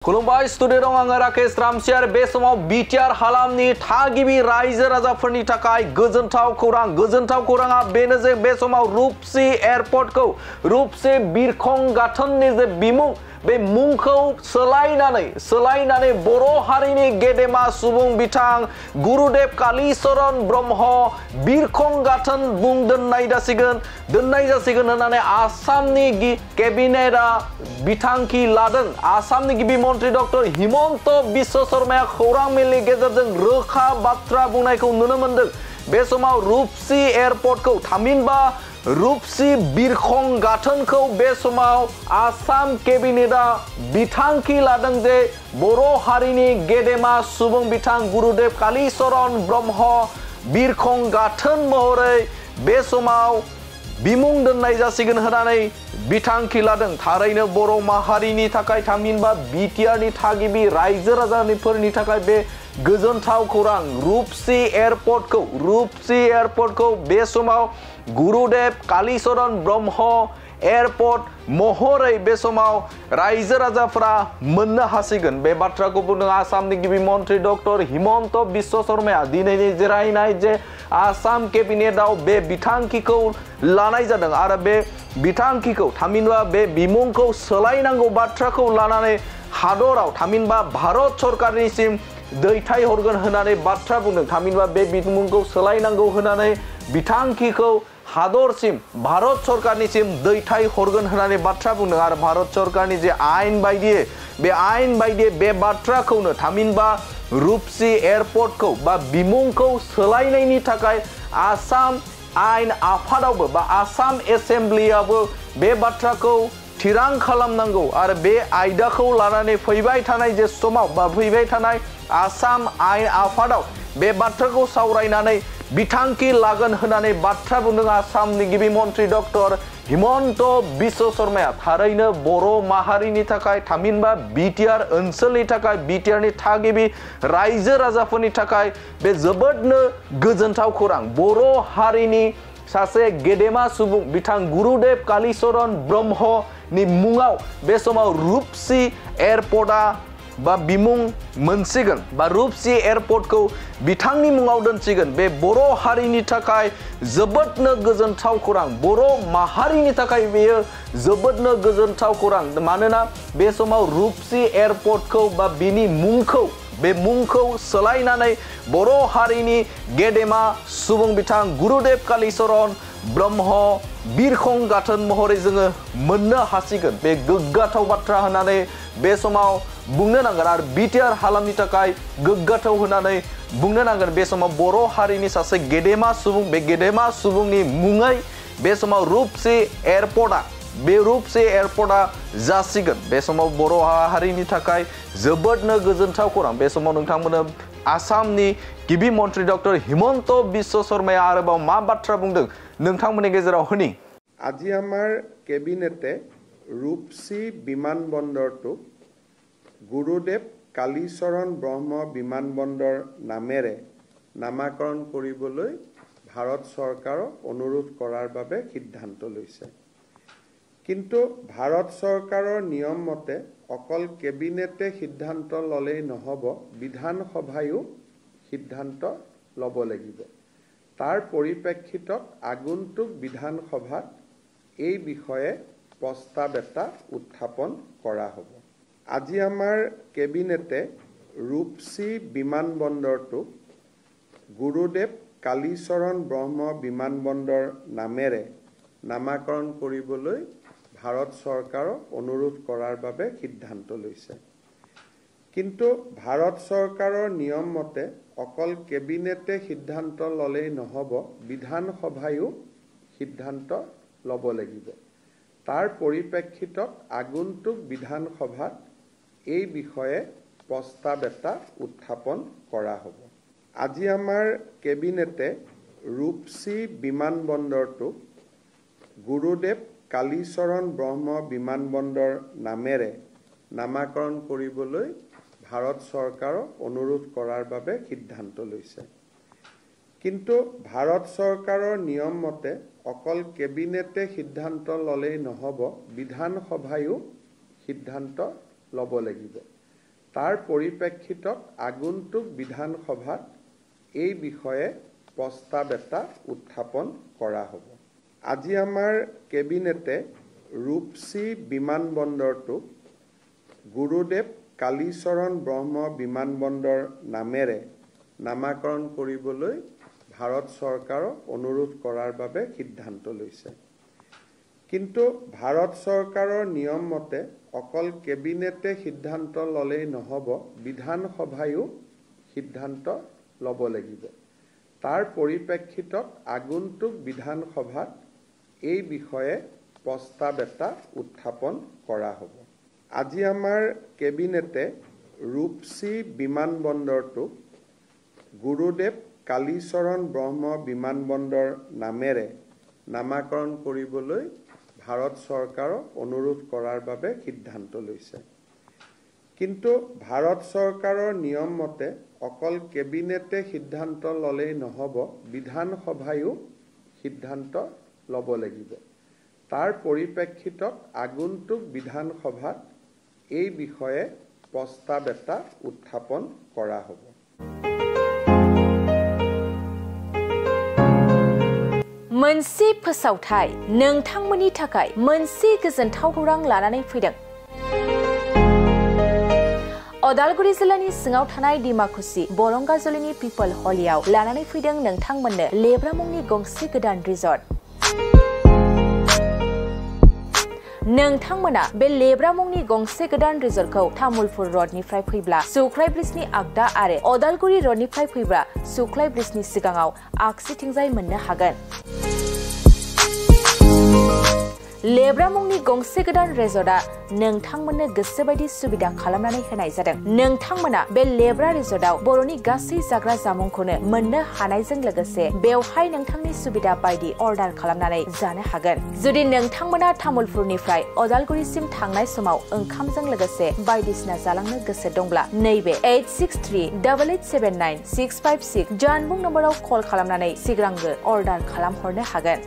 खुलुमबाय स्टुडिय'आव आङो राकेश रामसियार बे समाव बिटिआर हालामनि थागिबि रायजो राजाफोरनि थाखाय गोजोनथाव खौराङा बेनो जे बे समाव रुपसि एयारपर्टखौ रुपसि बिरखं गाथोननि जे बिमुं बे मुंखौ सोलायनानै बर' हारिनि गेदेमा सुबुं बिथां गुरुदेव कालीचरण ब्रह्म बिरखं गाथोन मुं दोननाय जासिगोन होननानै आसामनि केबिनेटआ बिथांखि लादों। आसामनि गिबि मन्त्रि डक्टर हिमन्त बिश्व शर्माया खौरां मेलनि गेजेरजों रोखा बाथ्रा बुंनायखौ नुनो मोनदों। बे समाव रुपसि एयारपर्टखौ थामहिनबा रुपसि बिरखं गाथोनखौ बे समाव आसाम केबिनेटआ बिथांखि लादों जे बर' हारिनि गेदेमा सुबुं बिथां गुरुदेव कालीचरण ब्रह्म बिरखं गाथोन महरै बे समाव बिमुं दोननाय जासिगोन होननानै बिथांखि लादों। थारैनो बर' माहारिनि थाखाय थामहिनबा बिटिआरनि थागिबि रायजो राजाफोरनि थाखाय बे गोजोनथाव खौरां। रुपसि एयारपर्टखौ बे समाव गुरुदेव कालीचरण ब्रह्म एयारपर्ट महरै बे समाव रायजो राजाफोरा मोननो हासिगोन। बे बाथ्राखौ बुंदों आसामनि गिबि मन्त्रि डक्टर हिमन्त बिश्व शर्माया। दिनैनि जिरायनाय जे आसाम केबिनेटआव बे बिथांखिखौ लानाय जादों आरो बे बिथांखिखौ थामहिनबा बे बिमुंखौ सोलायनांगौ बाथ्राखौ लानानै हादराव थामहिनबा भारत सरकारनिसिम दैथायहरगोन होननानै बाथ्रा बुंदों। थामहिनबा बे बिमुंखौ सोलायनांगौ होननानै बिथांखिखौ हादरसिम भारत सरकारनिसिम दैथायहरगोन होननानै बाथ्रा बुंदों आरो भारत सरकारनि जे आयेन बायदियै बे बाथ्राखौनो थामहिनबा रुपसि एयारपर्टखौ बा बिमुंखौ सोलायनायनि थाखाय आसाम आयेन आफादावबो बा आसाम एसेम्ब्लियावबो बे बाथ्राखौ थिरां खालामनांगौ आरो बे आयदाखौ लानानै फैबाय थानाय जे समाव बा फैबाय थानाय आसाम आयेन आफादाव बे बाथ्राखौ सावरायनानै बिथांखि लागोन होननानै बाथ्रा बुंदों आसामनि गिबि मन्त्रि डक्टर हिमन्त बिश्व शर्माया। थारैनो बर' माहारिनि थाखाय थामहिनबा बिटिआर ओनसोलनि थाखाय बिटिआरनि थागिबि रायजो राजाफोरनि थाखाय बे जोबोदनो गोजोनथाव खौरां। बर' हारिनि सासे गेदेमा सुबुं बिथां गुरुदेव कालीचरण ब्रह्मनि मुङाव बे समाव रुपसि एयारपर्टआ बा बिमुं मोनसिगोन बा रुपसि एयारपर्टखौ बिथांनि मुङाव दोनसिगोन। बे बर' हारिनि थाखाय जोबोदनो गोजोनथाव खौरां। बर' माहारिनि थाखाय बेयो जोबोदनो गोजोनथाव खौरां। मानोना बे समाव रुपसि एयारपर्टखौ बा बिनि मुंखौ सोलायनानै बर' हारिनि गेदेमा सुबुं बिथां गुरुदेव कालीचरण ब्रह्म बिरखं गाथोन महरै जोङो मोननो हासिगोन। बे गोग्गाथाव बाथ्रा होननानै बे समाव बुंनो नांगोन आरो बिटिआर हालामनि थाखाय गोग्गाथाव होननानै बुंनो नांगोन। बे समाव बर' हारिनि सासे गेदेमा सुबुं बे गेदेमा सुबुंनि मुङै बे समाव रुपसि एयारपर्टआ जासिगोन। बे समाव बर' हारिनि थाखाय जोबोदनो गोजोनथाव खौरां। बे समाव नोंथांमोननो आसामनि गिबि मन्त्रि डक्टर हिमन्त बिश्व शर्माया आरोबाव मा बाथ्रा बुंदों नोंथांमोननि गेजेराव होनि। আজি আমাৰ কেবিনেটে ৰূপসী বিমানবন্দৰটো গুৰুদেৱ কালীচৰণ ব্ৰহ্ম বিমানবন্দৰ নামেৰে নামাকৰণ কৰিবলৈ ভাৰত চৰকাৰক অনুৰোধ কৰাৰ বাবে সিদ্ধান্ত লৈছে। কিন্তু ভাৰত চৰকাৰৰ নিয়ম মতে অকল কেবিনেটে সিদ্ধান্ত ল'লেই নহ'ব, বিধানসভায়ো সিদ্ধান্ত ল'ব লাগিব। তাৰ পৰিপ্ৰেক্ষিতত আগন্তুক বিধানসভাত এই বিষয়ে প্ৰস্তাৱ এটা উত্থাপন কৰা হ'ব। আজি আমাৰ কেবিনেটে ৰূপসী বিমানবন্দৰটো গুৰুদেৱ কালীচৰণ ব্ৰহ্ম বিমানবন্দৰ নামেৰে নামাকৰণ কৰিবলৈ ভাৰত চৰকাৰক অনুৰোধ কৰাৰ বাবে সিদ্ধান্ত লৈছে। কিন্তু ভাৰত চৰকাৰৰ নিয়ম মতে অকল কেবিনেটে সিদ্ধান্ত ল'লেই নহ'ব, বিধানসভায়ো সিদ্ধান্ত ল'ব লাগিব। তাৰ পৰিপ্ৰেক্ষিতত আগন্তুক বিধানসভাত এই বিষয়ে প্ৰস্তাৱ এটা উত্থাপন কৰা হ'ব। আজি আমাৰ কেবিনেটে ৰূপসী বিমানবন্দৰটো গুৰুদেৱ কালীচৰণ ব্ৰহ্ম বিমানবন্দৰ নামেৰে নামাকৰণ কৰিবলৈ ভাৰত চৰকাৰক অনুৰোধ কৰাৰ বাবে সিদ্ধান্ত লৈছে। কিন্তু ভাৰত চৰকাৰৰ নিয়ম মতে অকল কেবিনেটে সিদ্ধান্ত ল'লেই নহ'ব, বিধানসভায়ো সিদ্ধান্ত ল'ব লাগিব। তাৰ পৰিপ্ৰেক্ষিতত আগন্তুক বিধানসভাত এই বিষয়ে প্ৰস্তাৱ এটা উত্থাপন কৰা হ'ব। আজি আমাৰ কেবিনেটে ৰূপসী বিমানবন্দৰটো গুৰুদেৱ কালীচৰণ ব্ৰহ্ম বিমানবন্দৰ নামেৰে নামাকৰণ কৰিবলৈ ভাৰত চৰকাৰক অনুৰোধ কৰাৰ বাবে সিদ্ধান্ত লৈছে। কিন্তু ভাৰত চৰকাৰৰ নিয়ম মতে অকল কেবিনেটে সিদ্ধান্ত ল'লেই নহ'ব, বিধানসভায়ো সিদ্ধান্ত ল'ব লাগিব। তাৰ পৰিপ্ৰেক্ষিতত আগন্তুক বিধানসভাত এই বিষয়ে প্ৰস্তাৱ এটা উত্থাপন কৰা হ'ব। আজি আমাৰ কেবিনেটে ৰূপসী বিমানবন্দৰটো গুৰুদেৱ কালীচৰণ ব্ৰহ্ম বিমানবন্দৰ নামেৰে নামাকৰণ কৰিবলৈ ভাৰত চৰকাৰক অনুৰোধ কৰাৰ বাবে সিদ্ধান্ত লৈছে। কিন্তু ভাৰত চৰকাৰৰ নিয়ম মতে অকল কেবিনেটে সিদ্ধান্ত ল'লেই নহ'ব, বিধানসভায়ো সিদ্ধান্ত ল'ব লাগিব। তাৰ পৰিপ্ৰেক্ষিতত আগন্তুক বিধানসভাত এই বিষয়ে প্ৰস্তাৱ এটা উত্থাপন কৰা হ'ব। मोनसे फोसावथाय नोंथांमोननि थाखाय मोनसे गोजोनथाव खौरां लानानै फैदों। अदालगुरि जिल्लानि सिङाव थानाय डिमाकुसि बरंगाजुलिनि पिपल हलियाव लानानै फैदों नोंथांमोननो लेब्रा मुंनि गंसे गोदान रिजर्ट। नोंथांमोना बे लेब्रा मुंनि गंसे गोदान रिजर्टखौ तामुलपुर रडनिफ्राय फैब्ला सुख्लाय ब्रिजनि आगदा आरो अदालगुरि रडनिफ्राय फैब्ला सुख्लाय ब्रिजनि सिगाङाव आगसिथिंजाय मोननो हागोन। लेब्रा मुंनि गंसे गोदान रिजर्टआ नोंथांमोननो गोसोबायदि सुबिदा खालामनानै होनाय जादों। नोंथांमोना बे लेब्रा रिजर्टआव बर'नि गासै जाग्रा जामुंखौनो मोननो हानायजों लोगोसे बेवहाय नोंथांनि सुबिदा बायदि अर्डार खालामनानै जानो हागोन। जुदि नोंथांमोना तामुलपुरनिफ्राय अदालगुरिसिम थांनाय समाव ओंखामजों लोगोसे बायदिसिना जालांनो गोसो दंब्ला नैबे 8638879656 जानबुं नम्बराव कल खालामनानै सिगांग्रो अर्डार खालामहरनो हागोन।